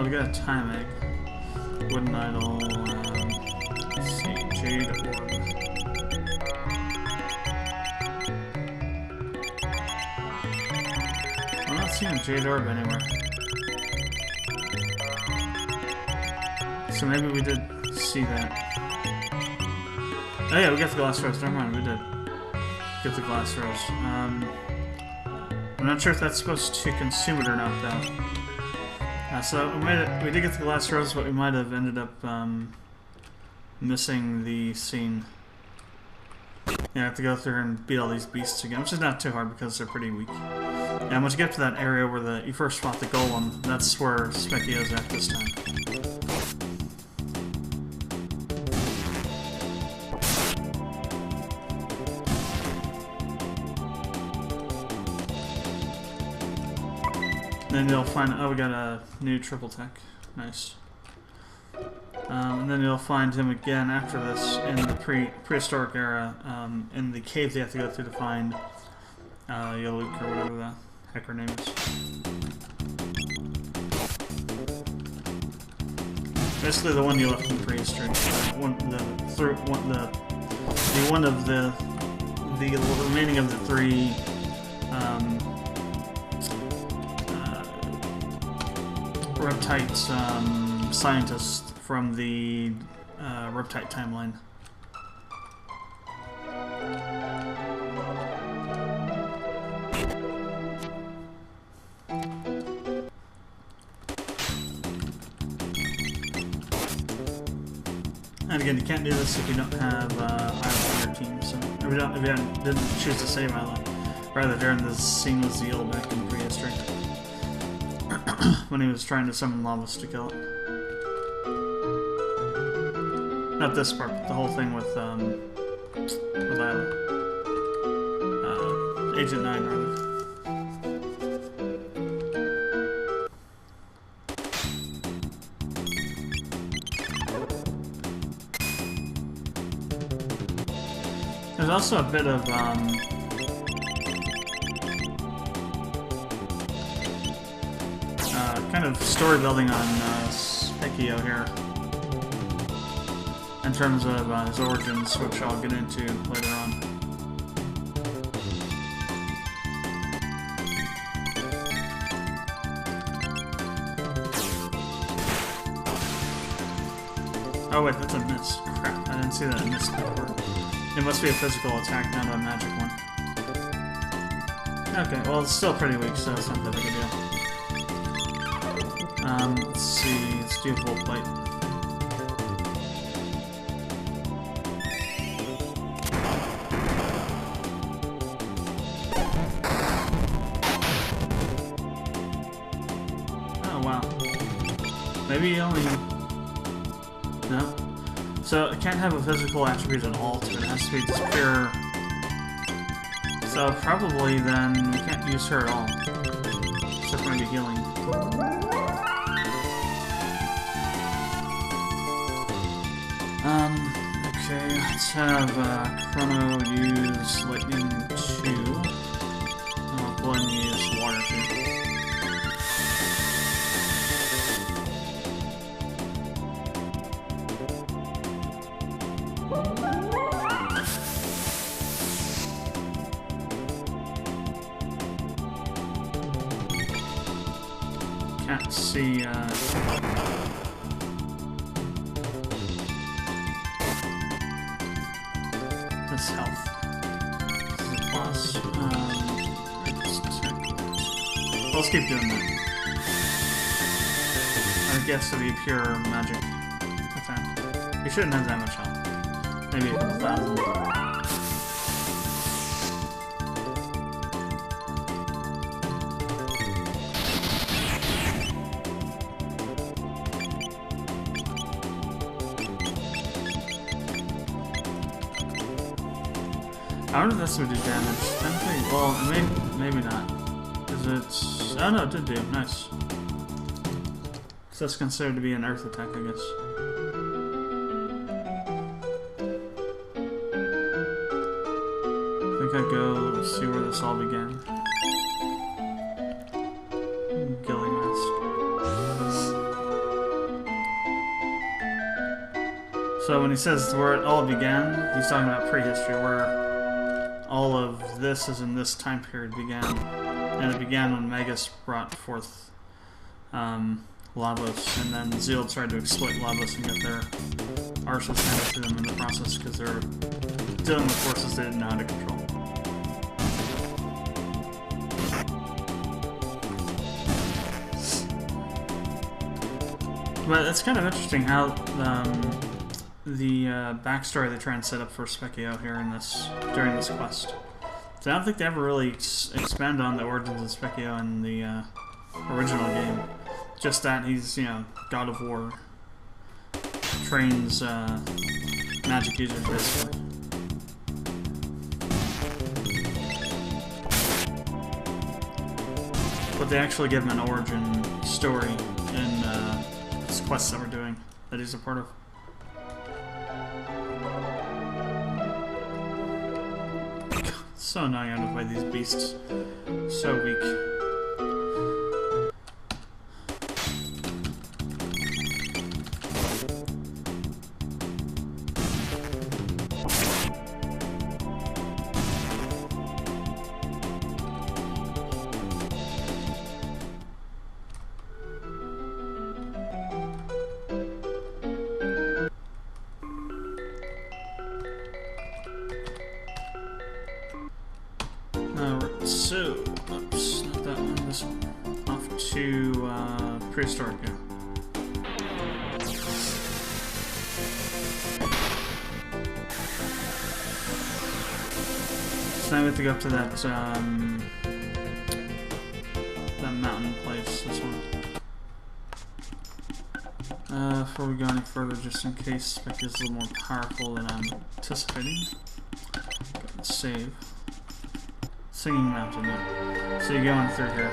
Oh, we got a time egg. Wooden idol. Let's see. Jade orb. I'm not seeing a jade orb anywhere. So maybe we did see that. Oh yeah, we got the glass rose. Never mind, we did get the glass rose. I'm not sure if that's supposed to consume it or not, though. So we did get the glass rose, but we might have ended up missing the scene. Yeah, I have to go through and beat all these beasts again, which is not too hard because they're pretty weak. And once you get to that area where you first fought the golem, that's where Specchio's at this time. Then you'll find, oh, we got a new triple tech. Nice. And then you'll find him again after this in the prehistoric era, in the cave they have to go through to find Yaluk or whatever the heck her name is. Basically the one you left in prehistory. The remaining of the three Reptite scientist from the Reptite timeline. And again, you can't do this if you don't have Isla on your team. So if you didn't choose to save Isla, rather during this scene with Zeal back in prehistory. When he was trying to summon lavas to kill it. Not this part, but the whole thing with Isla. Agent 9, rather. There's also a bit of kind of story building on Specchio here, in terms of his origins, which I'll get into later on. Oh wait, that's a miss. Crap, I didn't see that miss before. It must be a physical attack, not a magic one. Okay, well it's still pretty weak, so it's not that big a deal. Let's see, let's do a full plate. Oh, wow. Maybe only... No? So, it can't have a physical attribute at all to it. It has to be just pure... So, probably then, we can't use her at all. Except for maybe healing. Okay, let's have Chrono use Lightning 2. Glenn use Water 2. Can't see, health. This is a plus. Let's keep doing that. I guess it'll be pure magic attack. You shouldn't have that much health. Maybe a couple thousand. I wonder if that's going to do damage. Technically, well, maybe not. Is it... Oh no, it did do. Nice. So that's considered to be an earth attack, I guess. I think I'd go see where this all began. Gilly Mask. So when he says where it all began, he's talking about prehistory, where all of this is in this time period began. And it began when Magus brought forth Lavos, and then Zeal tried to exploit Lavos and get their arses handed to them in the process because they were dealing with forces they didn't know how to control. But it's kind of interesting how the backstory they try and set up for Specchio here in this during this quest. So I don't think they ever really expand on the origins of Specchio in the original game. Just that he's, you know, god of war, trains magic users basically. But they actually give him an origin story in this quest that we're doing that he's a part of. So annoying out of by these beasts. So weak. So, oops, not that one, this one. Off to prehistoric, yeah. So now we have to go up to that, that mountain place, this one. Before we go any further, just in case Spec is a little more powerful than I'm anticipating. Go ahead and save. Singing Mountain, yeah. So you're going through here.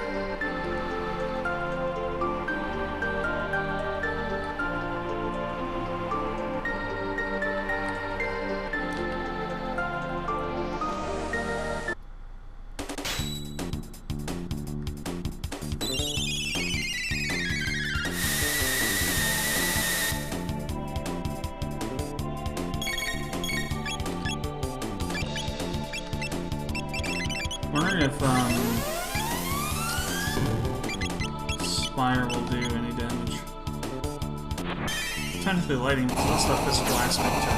Wondering if Spire will do any damage. Technically lighting, because that's the physical aspect to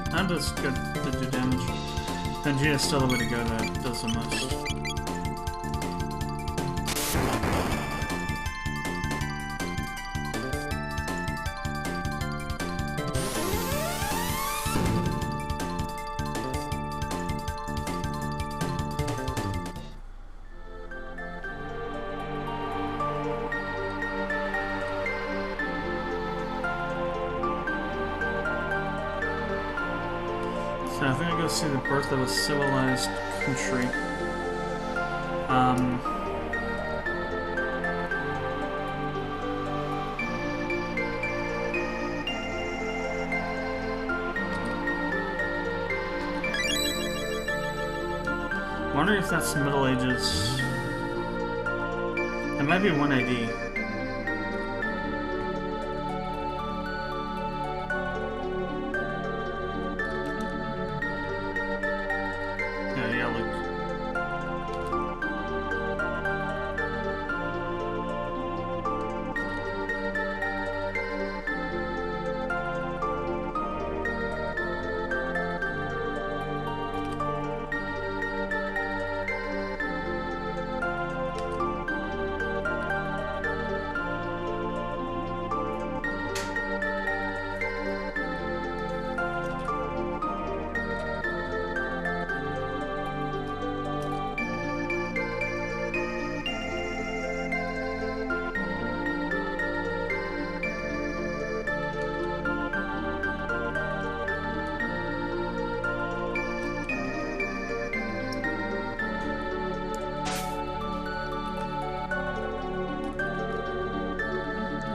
it. That does good to do damage. Pangea is still the way to go that does the most. So I think I go see the birth of a civilized country. Wondering if that's the Middle Ages. It might be 1 AD.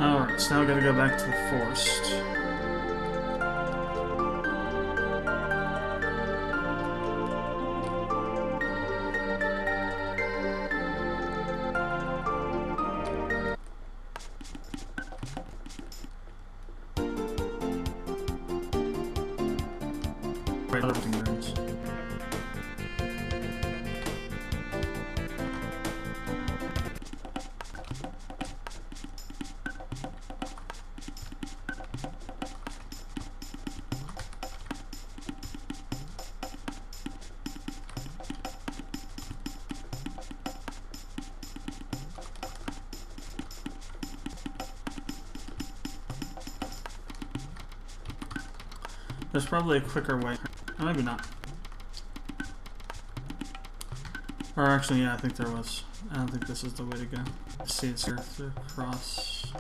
Alright, so now we gotta go back to the forest. There's probably a quicker way. Or maybe not. Or actually, yeah, I think there was. I don't think this is the way to go. See, it's here to cross.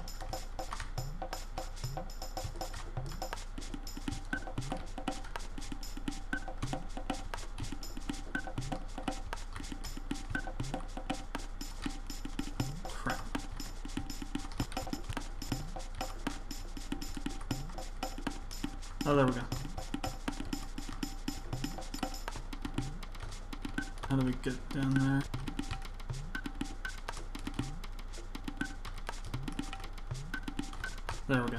Crap. Oh, there we go. How do we get down there? There we go.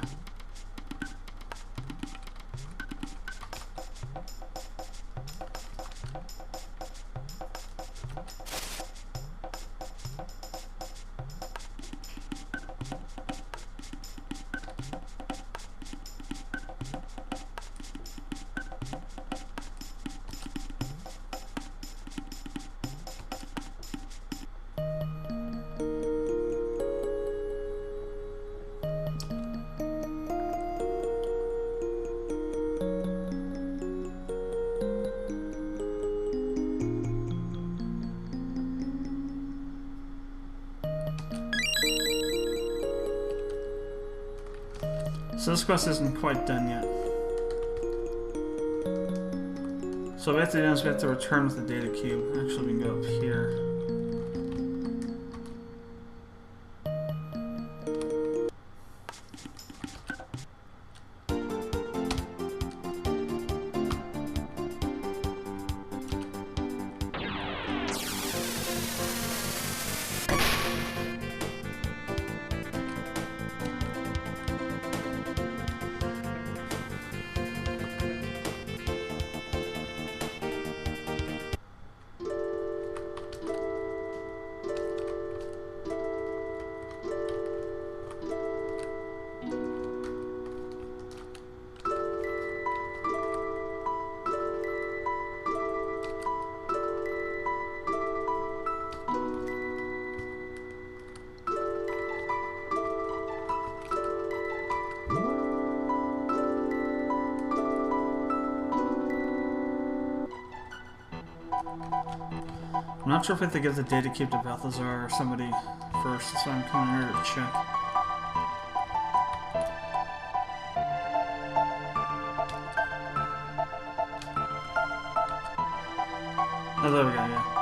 So this quest isn't quite done yet. So what we have to do is we have to return with the data cube. Actually, we can go up here. I'm not sure if I have to give the data cube to Balthazar or somebody first, so I'm coming here to check. Oh, there we go, yeah.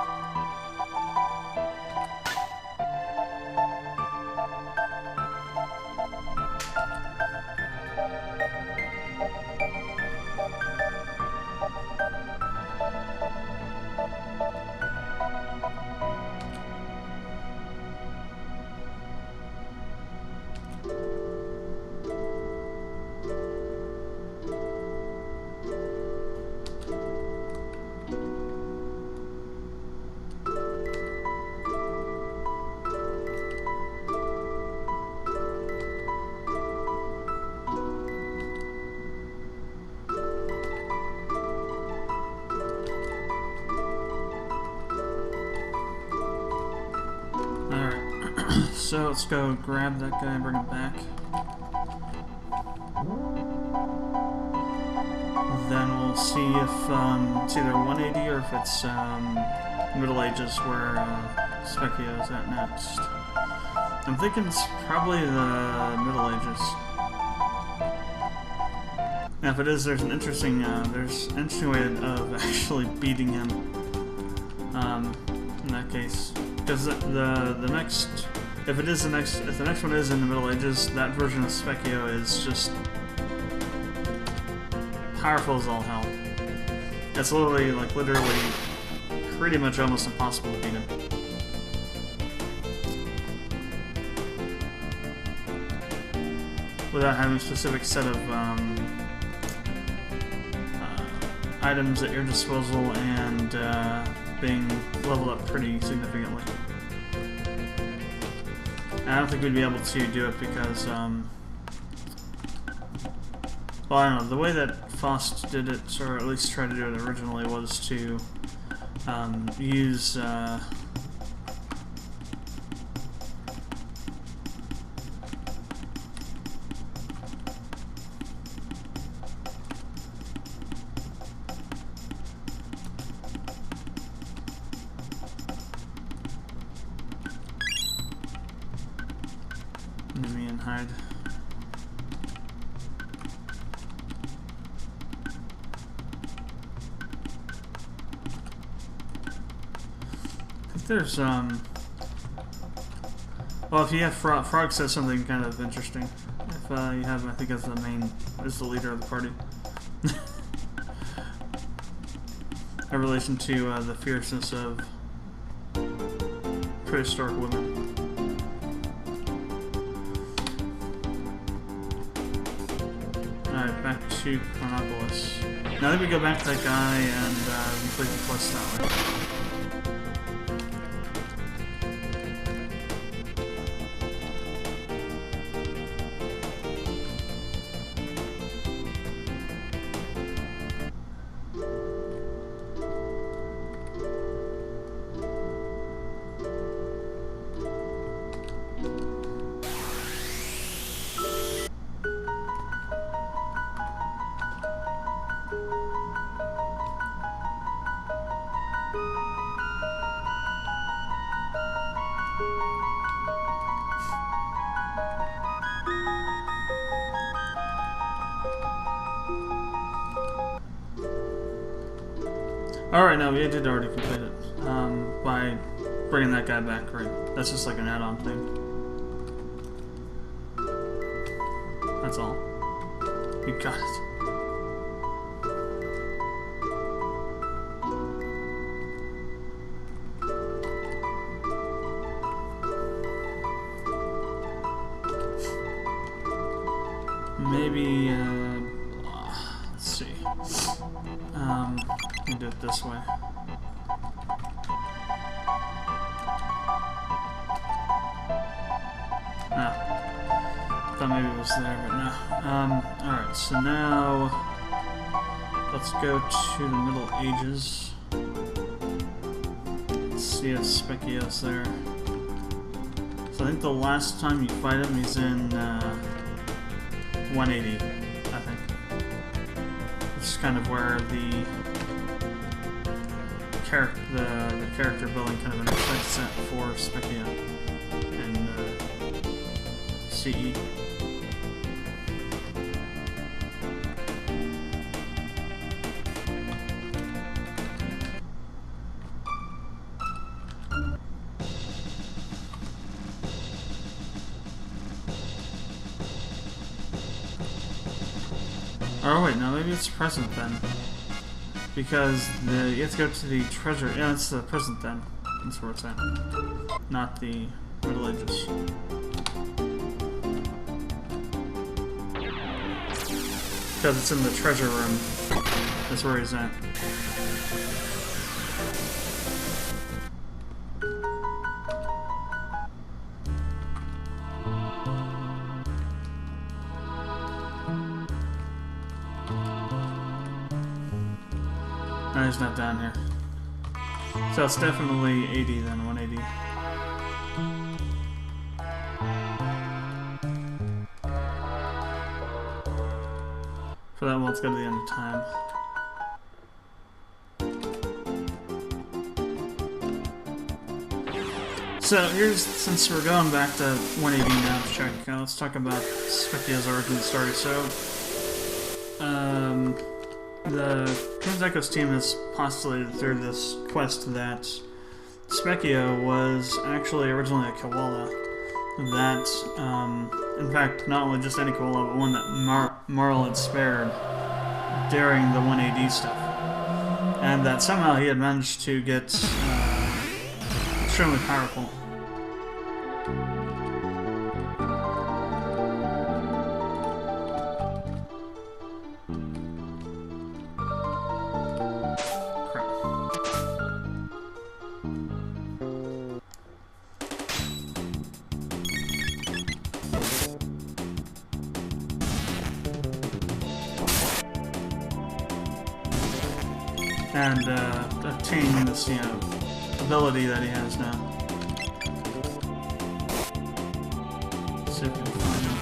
So let's go grab that guy and bring him back. Then we'll see if it's either 180 or if it's Middle Ages where Specchio is at next. I'm thinking it's probably the Middle Ages. Now if it is, there's an interesting way of actually beating him in that case. Because the next, if the next one is in the Middle Ages, that version of Specchio is just powerful as all hell. It's literally pretty much almost impossible to beat him. Without having a specific set of items at your disposal and being leveled up pretty significantly. I don't think we'd be able to do it because, well, I don't know, the way that Faust did it, or at least tried to do it originally, was to use hide. I think there's, well, if you have Frog says something kind of interesting. If you have him, I think, as the leader of the party. In relation to the fierceness of prehistoric women. Alright, back to Chronopolis. Now that we go back to that guy and complete the quest that way. Alright, no, we did already complete it. By bringing that guy back, right? That's just like an add-on thing. That's all. You got it. Maybe, let's see. We do it this way. Thought maybe it was there, but no. Alright, so now let's go to the Middle Ages. Let's see if Specchio's there. So I think the last time you fight him, he's in 180, I think. This is kind of where the character building kind of intersects it for Specchio and CE. Oh wait, no, maybe it's present then. Because you have to go to the treasure. Yeah, it's the present then. That's where it's at. Not the Middle Ages. Because it's in the treasure room. That's where he's at. No, he's not down here. So it's definitely 80 then, 180. For that one, let's go to the end of time. So here's, since we're going back to 180 now to check, let's talk about Specchio's origin story. So, the Prince Echo's team has postulated through this quest that Specchio was actually originally a koala. That, in fact, not only just any koala, but one that Marl had spared during the 1AD stuff. And that somehow he had managed to get extremely powerful. And obtain this, ability that he has now. See if we can find him.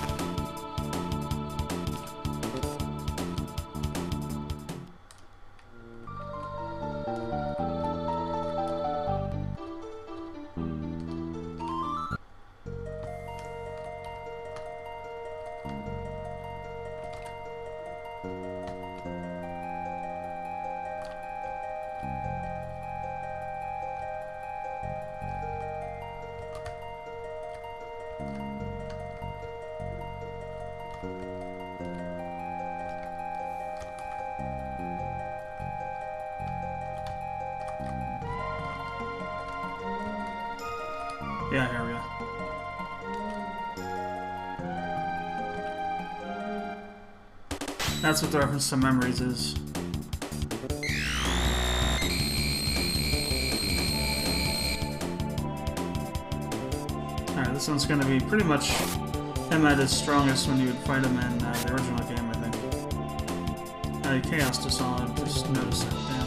Yeah, here we go. That's what the reference to memories is. Alright, this one's gonna be pretty much him at his strongest when you would fight him in the original game, I think. Chaos to solid, just notice that, yeah.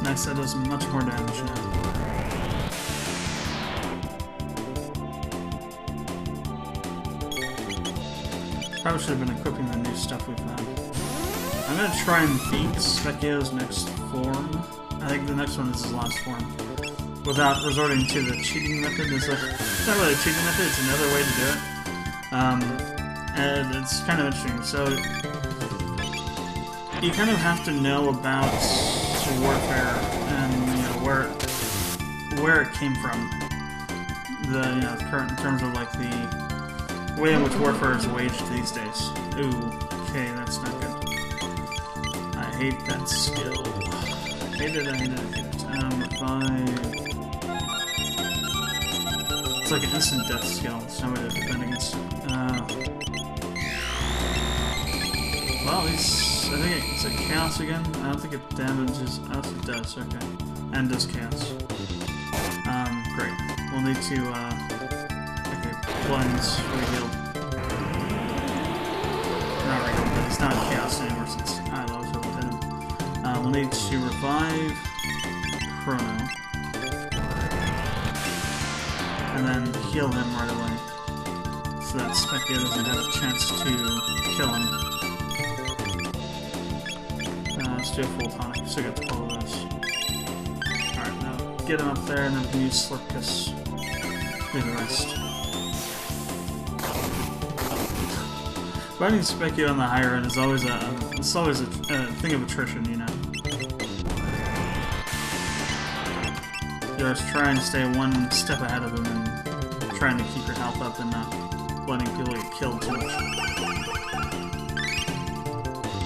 Nice, that does much more damage now. Probably should have been equipping the new stuff we found. I'm gonna try and beat Specchio's next form. I think the next one is his last form. Without resorting to the cheating method. It's not really a cheating method, it's another way to do it. And it's kind of interesting. So, you kind of have to know about warfare and where it came from. The current in terms of like the way in which warfare is waged these days. Ooh, okay, that's not good. I hate that skill. I hate it. Revive. It's like an instant death skill. It's no way to defend against it. Well, I think it's a chaos again. I don't think it damages us. It does, okay. And does chaos. Great. We'll need to, okay, blends, rehealed. Not rehealed, but it's not chaos anymore since I love to hit him. We'll need to revive Chrono. And then heal him right away. So that Specchio doesn't have a chance to kill him. Let's do a full tonic, so I got 12 of those. Alright, now get him up there and then we can use Slip Kiss. Do the rest. Fighting Specchio on the higher end is always a thing of attrition, you know. You're just trying to stay one step ahead of him and trying to keep your health up and not letting people get killed too much.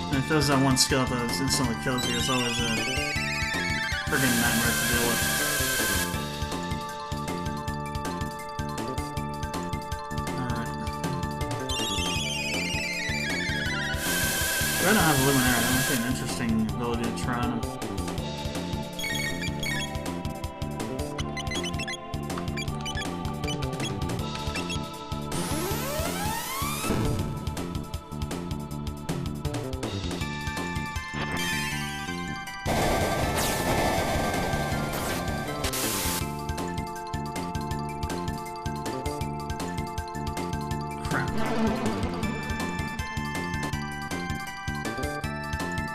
And if there's that one skill that instantly kills you, it's always a friggin' nightmare to deal with. Alright. If I don't have Luminaire, that might be an interesting ability to try on him.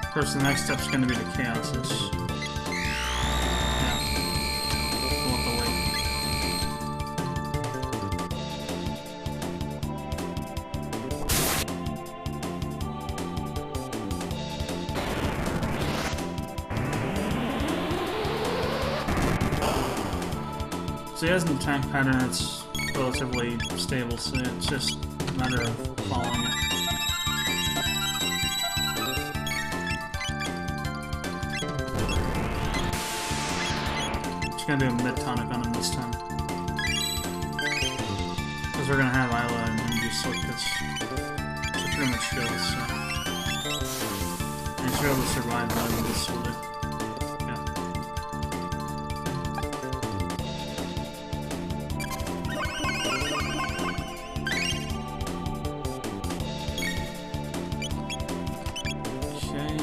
Of course, the next step's going to be the chaoses. Yeah. We'll have to wait. So he has an attack pattern that's relatively stable, so it's just a matter of following it. Gonna do a mid-tonic on him this time. Because we're gonna have Isla and then do Slip Kiss. Which pretty much kills, so. should be able to survive that with this soldier. Yeah. Okay.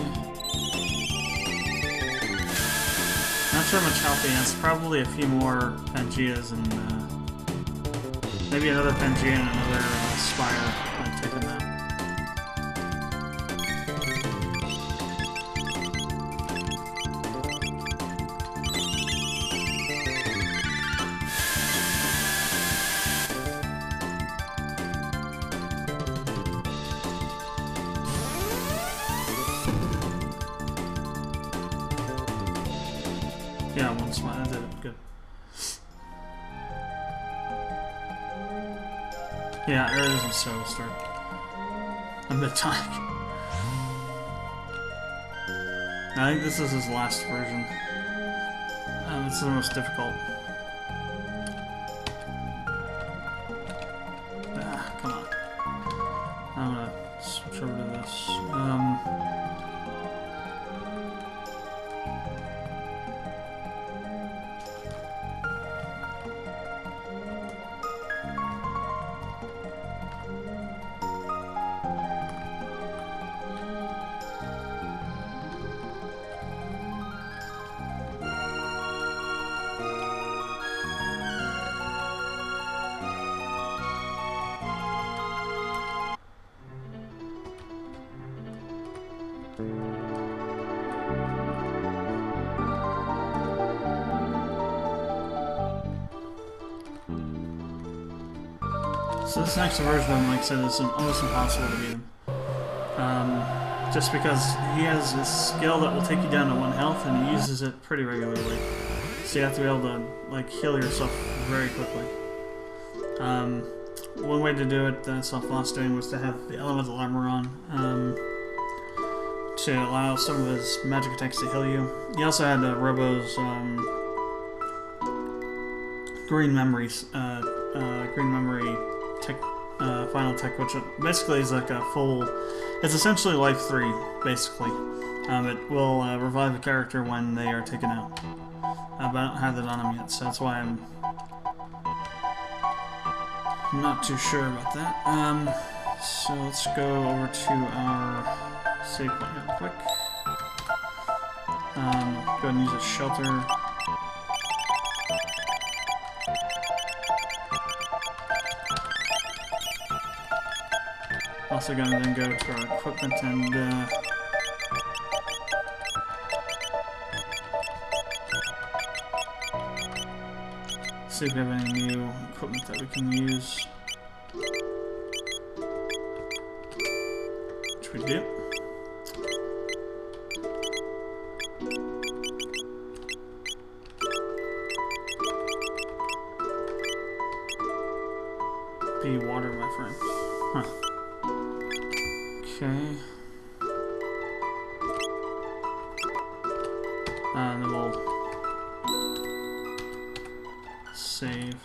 Not sure much health he has. Probably a few more Pangeas and maybe another Pangea and another Spire taking that. Yeah, one smile, that did it. Good. Yeah, Air doesn't start a mid-tonic. I think this is his last version. This is the most difficult. Come on. I'm gonna switch over to this. So this next version of him, like I said, is almost impossible to beat him. Just because he has a skill that will take you down to 1 health, and he uses it pretty regularly. So you have to be able to like heal yourself very quickly. One way to do it that Self-Loss doing was to have the elemental armor on, to allow some of his magic attacks to heal you. He also had Robo's green memory tech, final tech, which basically is like a full. It's essentially Life 3, basically. It will revive a character when they are taken out. But I don't have that on him yet, so that's why I'm not too sure about that. So let's go over to our save point real quick. Go ahead and use a shelter. Also gonna then go to our equipment and see if we have any new equipment that we can use. Which we do. Be water, my friend. Huh. Okay. And then we'll save.